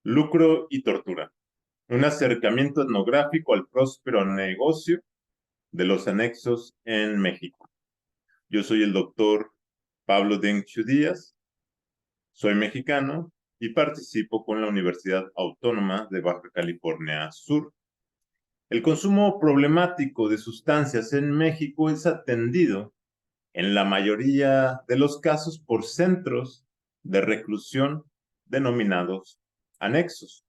Lucro y tortura. Un acercamiento etnográfico al próspero negocio de los anexos en México. Yo soy el doctor Pablo Denchu Díaz, soy mexicano y participo con la Universidad Autónoma de Baja California Sur. El consumo problemático de sustancias en México es atendido en la mayoría de los casos por centros de reclusión denominados anexos.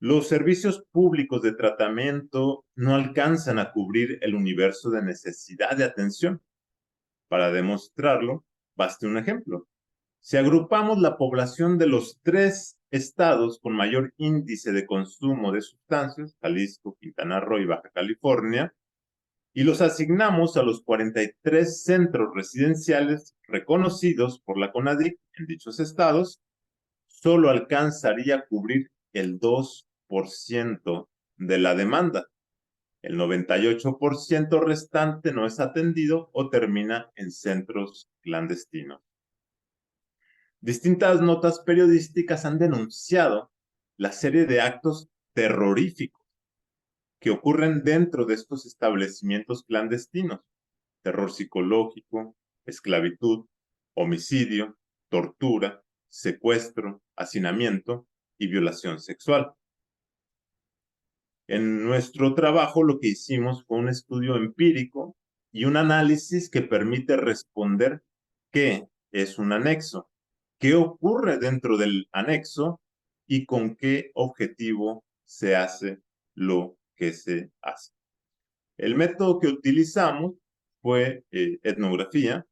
Los servicios públicos de tratamiento no alcanzan a cubrir el universo de necesidad de atención. Para demostrarlo, baste un ejemplo. Si agrupamos la población de los 3 estados con mayor índice de consumo de sustancias, Jalisco, Quintana Roo y Baja California, y los asignamos a los 43 centros residenciales reconocidos por la CONADIC en dichos estados, solo alcanzaría a cubrir el 2% de la demanda. El 98% restante no es atendido o termina en centros clandestinos. Distintas notas periodísticas han denunciado la serie de actos terroríficos que ocurren dentro de estos establecimientos clandestinos: terror psicológico, esclavitud, homicidio, tortura, secuestro, hacinamiento y violación sexual. En nuestro trabajo lo que hicimos fue un estudio empírico y un análisis que permite responder qué es un anexo, qué ocurre dentro del anexo y con qué objetivo se hace lo que se hace. El método que utilizamos fue etnografía.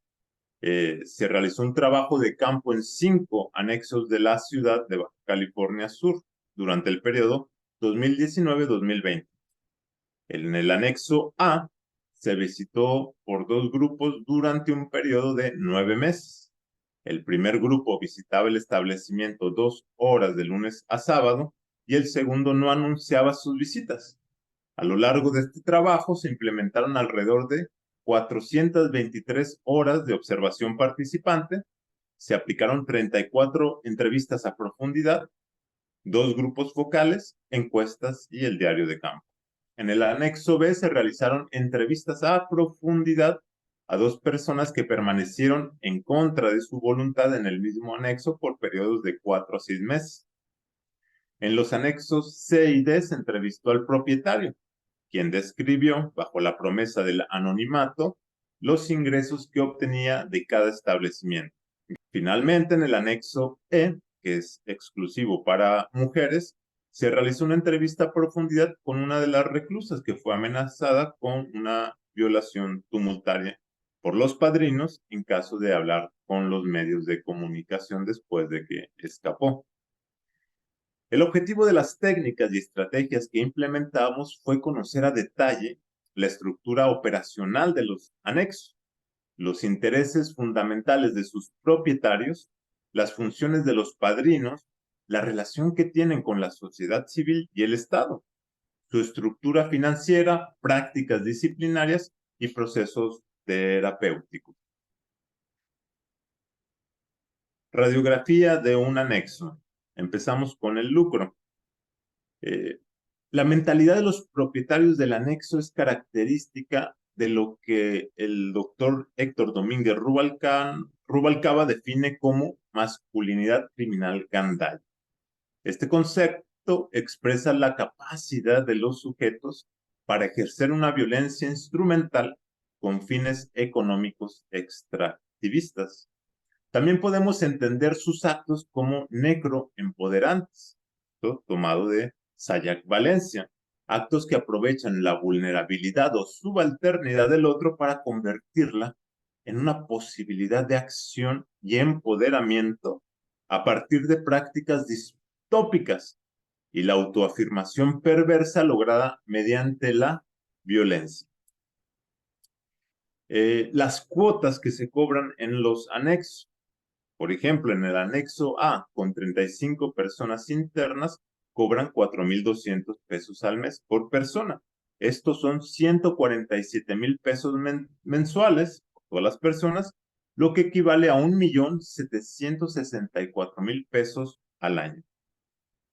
Se realizó un trabajo de campo en 5 anexos de la ciudad de Baja California Sur durante el periodo 2019-2020. En el anexo A se visitó por 2 grupos durante un periodo de 9 meses. El primer grupo visitaba el establecimiento 2 horas de lunes a sábado y el segundo no anunciaba sus visitas. A lo largo de este trabajo se implementaron alrededor de 423 horas de observación participante, se aplicaron 34 entrevistas a profundidad, 2 grupos focales, encuestas y el diario de campo. En el anexo B se realizaron entrevistas a profundidad a 2 personas que permanecieron en contra de su voluntad en el mismo anexo por periodos de 4 a 6 meses. En los anexos C y D se entrevistó al propietario, quien describió, bajo la promesa del anonimato, los ingresos que obtenía de cada establecimiento. Finalmente, en el anexo E, que es exclusivo para mujeres, se realizó una entrevista a profundidad con una de las reclusas que fue amenazada con una violación tumultaria por los padrinos en caso de hablar con los medios de comunicación después de que escapó. El objetivo de las técnicas y estrategias que implementamos fue conocer a detalle la estructura operacional de los anexos, los intereses fundamentales de sus propietarios, las funciones de los padrinos, la relación que tienen con la sociedad civil y el Estado, su estructura financiera, prácticas disciplinarias y procesos terapéuticos. Radiografía de un anexo. Empezamos con el lucro. La mentalidad de los propietarios del anexo es característica de lo que el doctor Héctor Domínguez Rubalcaba define como masculinidad criminal gandaya. Este concepto expresa la capacidad de los sujetos para ejercer una violencia instrumental con fines económicos extractivistas. También podemos entender sus actos como necroempoderantes, tomado de Sayac Valencia, actos que aprovechan la vulnerabilidad o subalternidad del otro para convertirla en una posibilidad de acción y empoderamiento a partir de prácticas distópicas y la autoafirmación perversa lograda mediante la violencia. Las cuotas que se cobran en los anexos. Por ejemplo, en el anexo A, con 35 personas internas, cobran 4,200 pesos al mes por persona. Estos son 147,000 pesos mensuales por todas las personas, lo que equivale a 1,764,000 pesos al año.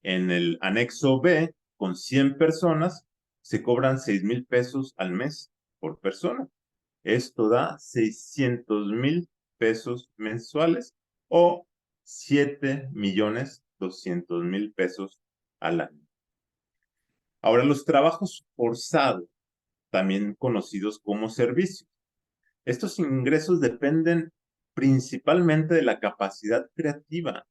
En el anexo B, con 100 personas, se cobran 6,000 pesos al mes por persona. Esto da 600,000 pesos mensuales o 7,200,000 pesos al año. Ahora, los trabajos forzados, también conocidos como servicios. Estos ingresos dependen principalmente de la capacidad creativa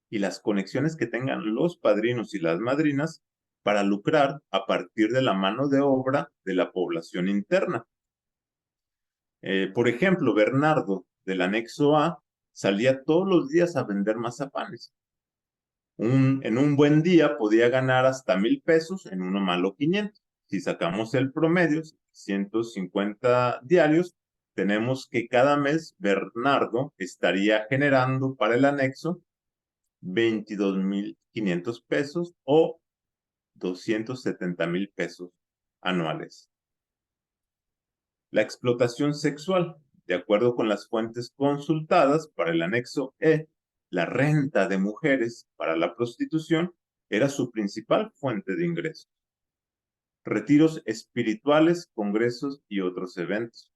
y las conexiones que tengan los padrinos y las madrinas para lucrar a partir de la mano de obra de la población interna. Por ejemplo, Bernardo, del anexo A, salía todos los días a vender mazapanes. En un buen día podía ganar hasta 1,000 pesos, en uno malo 500. Si sacamos el promedio, 150 diarios, tenemos que cada mes Bernardo estaría generando para el anexo 22,500 pesos o 270,000 pesos anuales. La explotación sexual, de acuerdo con las fuentes consultadas para el anexo E, la renta de mujeres para la prostitución era su principal fuente de ingresos. Retiros espirituales, congresos y otros eventos.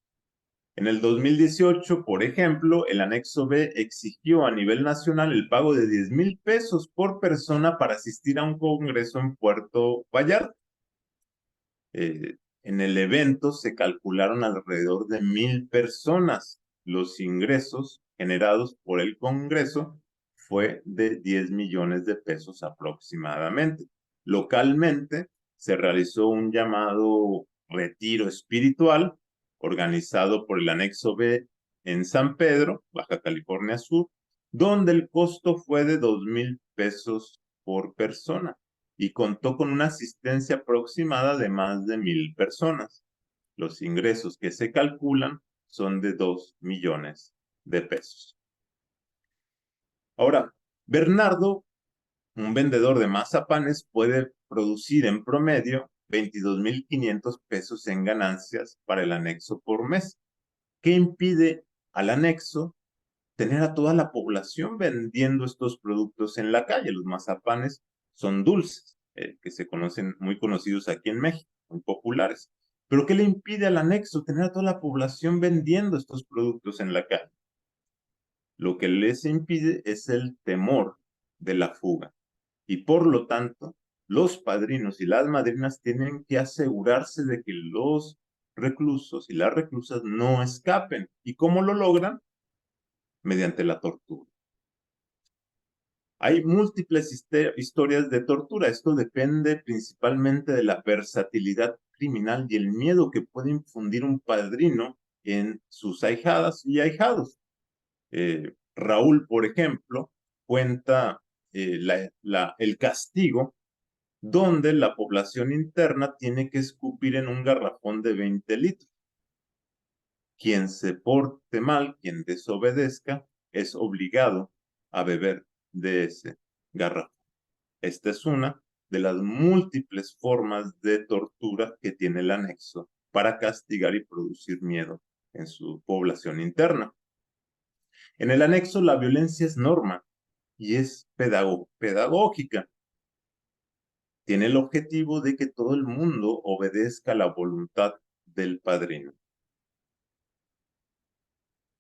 En el 2018, por ejemplo, el anexo B exigió a nivel nacional el pago de 10,000 pesos por persona para asistir a un congreso en Puerto Vallarta. En el evento se calcularon alrededor de 1,000 personas. Los ingresos generados por el congreso fue de 10 millones de pesos aproximadamente. Localmente se realizó un llamado retiro espiritual organizado por el anexo B en San Pedro, Baja California Sur, donde el costo fue de 2,000 pesos por persona y contó con una asistencia aproximada de más de 1,000 personas. Los ingresos que se calculan son de 2 millones de pesos. Ahora, Bernardo, un vendedor de mazapanes, puede producir en promedio 22,500 pesos en ganancias para el anexo por mes. ¿Qué impide al anexo tener a toda la población vendiendo estos productos en la calle? Los mazapanes son dulces, que se conocen, muy conocidos aquí en México, muy populares. ¿Pero qué le impide al anexo tener a toda la población vendiendo estos productos en la calle? Lo que les impide es el temor de la fuga. Y por lo tanto, los padrinos y las madrinas tienen que asegurarse de que los reclusos y las reclusas no escapen. ¿Y cómo lo logran? Mediante la tortura. Hay múltiples historias de tortura. Esto depende principalmente de la versatilidad criminal y el miedo que puede infundir un padrino en sus ahijadas y ahijados. Raúl, por ejemplo, cuenta el castigo donde la población interna tiene que escupir en un garrafón de 20 litros. Quien se porte mal, quien desobedezca, es obligado a beber de ese garrafón. Esta es una de las múltiples formas de tortura que tiene el anexo para castigar y producir miedo en su población interna. En el anexo la violencia es norma y es pedagógica. Tiene el objetivo de que todo el mundo obedezca la voluntad del padrino.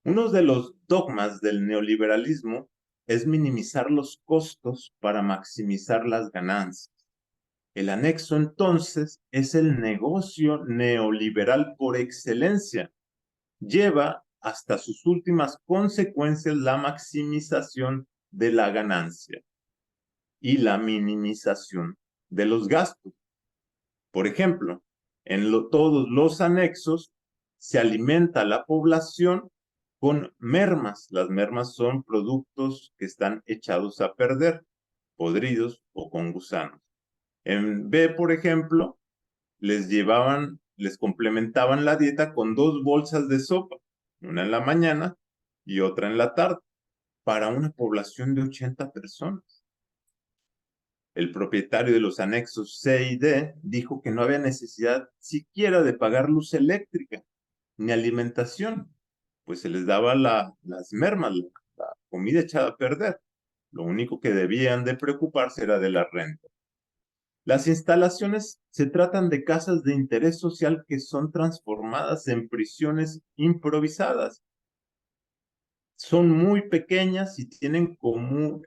Uno de los dogmas del neoliberalismo es minimizar los costos para maximizar las ganancias. El anexo, entonces, es el negocio neoliberal por excelencia. Lleva hasta sus últimas consecuencias la maximización de la ganancia y la minimización de los gastos. Por ejemplo, en todos los anexos se alimenta a la población con mermas. Las mermas son productos que están echados a perder, podridos o con gusanos. En B, por ejemplo, les complementaban la dieta con 2 bolsas de sopa, una en la mañana y otra en la tarde, para una población de 80 personas. El propietario de los anexos C y D dijo que no había necesidad siquiera de pagar luz eléctrica ni alimentación, pues se les daba las mermas, la comida echada a perder. Lo único que debían de preocuparse era de la renta. Las instalaciones se tratan de casas de interés social que son transformadas en prisiones improvisadas. Son muy pequeñas y tienen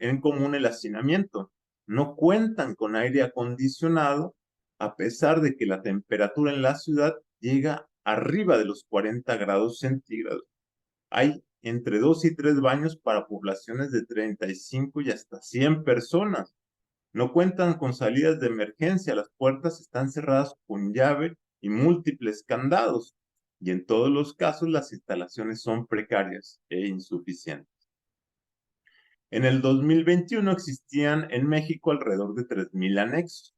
en común el hacinamiento. No cuentan con aire acondicionado, a pesar de que la temperatura en la ciudad llega arriba de los 40 grados centígrados. Hay entre 2 y 3 baños para poblaciones de 35 y hasta 100 personas. No cuentan con salidas de emergencia, las puertas están cerradas con llave y múltiples candados. Y en todos los casos las instalaciones son precarias e insuficientes. En el 2021 existían en México alrededor de 3,000 anexos,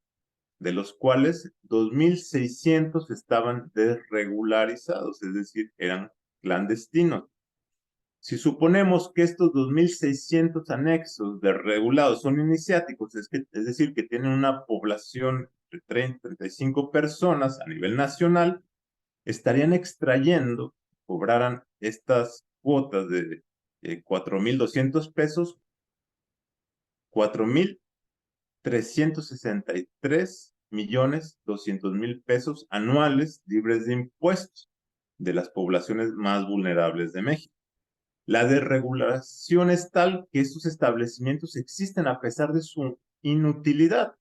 de los cuales 2,600 estaban desregularizados, es decir, eran clandestinos. Si suponemos que estos 2,600 anexos desregulados son iniciáticos, es decir, que tienen una población de 30, 35 personas a nivel nacional, estarían extrayendo, cobraran estas cuotas de 4,200 pesos, 4,363,200,000 pesos anuales libres de impuestos de las poblaciones más vulnerables de México. La desregulación es tal que estos establecimientos existen a pesar de su inutilidad.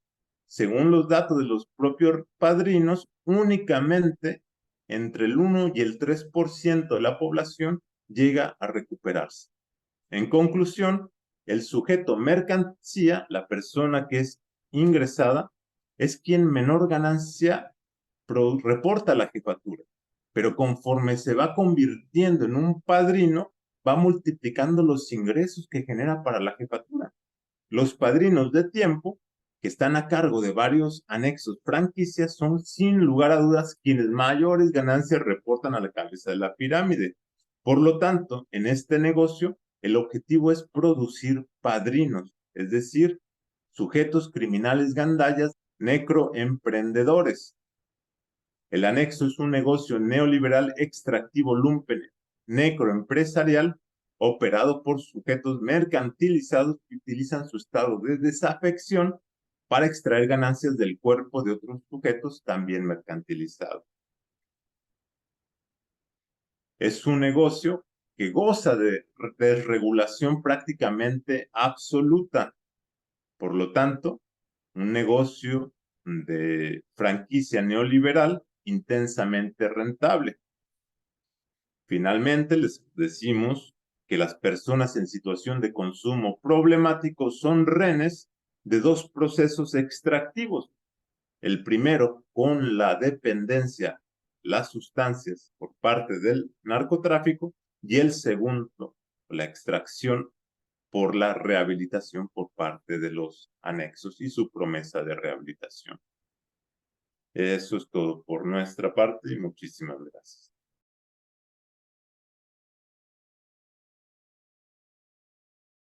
Según los datos de los propios padrinos, únicamente entre el 1 y el 3% de la población llega a recuperarse. En conclusión, el sujeto mercancía, la persona que es ingresada, es quien menor ganancia reporta a la jefatura, pero conforme se va convirtiendo en un padrino, va multiplicando los ingresos que genera para la jefatura. Los padrinos de tiempo, que están a cargo de varios anexos franquicias, son sin lugar a dudas quienes mayores ganancias reportan a la cabeza de la pirámide. Por lo tanto, en este negocio, el objetivo es producir padrinos, es decir, sujetos criminales gandallas, necroemprendedores. El anexo es un negocio neoliberal extractivo lumpen necroempresarial operado por sujetos mercantilizados que utilizan su estado de desafección para extraer ganancias del cuerpo de otros sujetos también mercantilizados. Es un negocio que goza de desregulación prácticamente absoluta. Por lo tanto, un negocio de franquicia neoliberal intensamente rentable. Finalmente, les decimos que las personas en situación de consumo problemático son rehenes de dos procesos extractivos. El primero, con la dependencia, las sustancias por parte del narcotráfico, y el segundo, la extracción por la rehabilitación por parte de los anexos y su promesa de rehabilitación. Eso es todo por nuestra parte y muchísimas gracias.